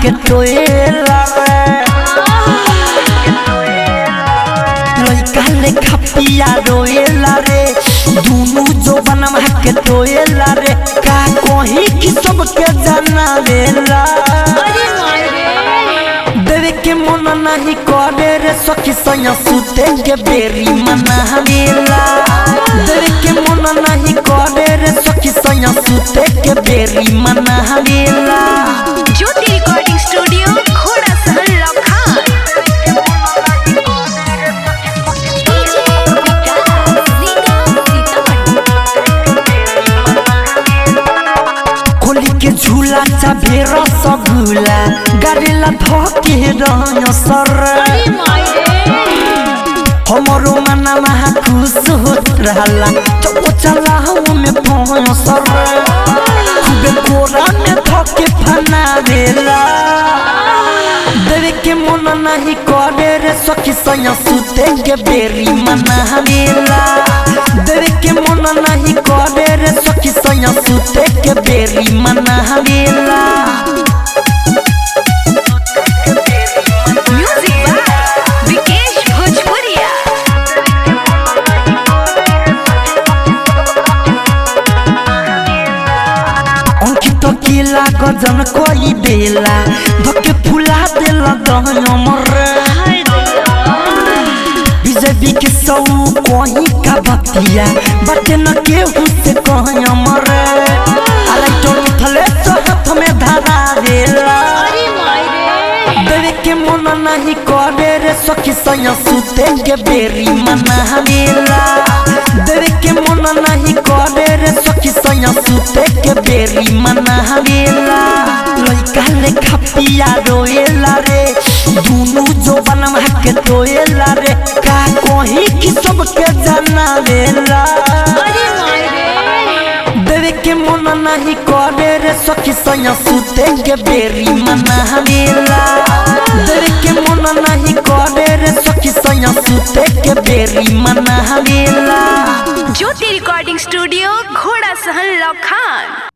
के टोएला लइका लेखा पिया रोएला रे दुनु जो बनवा के टोएला रे का कहीं कि सबके जाना लेला देवे के मन नहीं करे रे सखी सैया सुते के बेरी मनावेला देवे के मन नहीं करे रे सखी सैया सुते के बेरी मनावेला ज्योति रिकॉर्डिंग स्टूडियो घोड़ा सहल लखान खोली के झूला चाबे रसगुल्ला गरेला धके रंग सर हमरो मना महा खुश होत रहला चुप चला में पहुंच सर खूबे कोरा में धके फना देला देवे के मन नहीं करे रे सखी सैया सुते के बेरी मनावेला देवे के मन नहीं करे रे सखी सैया सुते के बेरी मनावेला म्यूजिक बाय विकेश भोजपुरिया अंकित केला गजन कोई बेला धके फुला देला दहन मर बीजेपी के सौ कोही का बतिया बटे न केहू से कहीं अमर अरे तो थले तो हाथ में धरा देला देवे के मन नहीं करे रे सखी सैया सुते के बेरी मनावेला देवे के मन नहीं करे रे सखी सैया सुते के बेरी मनावेला लइका लेखा पिया रोएला रे दुनु जो बनवा के टोएला रे का कहीं कि सबके जाना लेला देवे के मन नहीं करे रे सखी सैया सुते के बेरी मनावेला देवे के मन नहीं करे रे सखी सैया सुते के बेरी मनावेला ज्योति रिकॉर्डिंग स्टूडियो घोड़ा सहल लखान।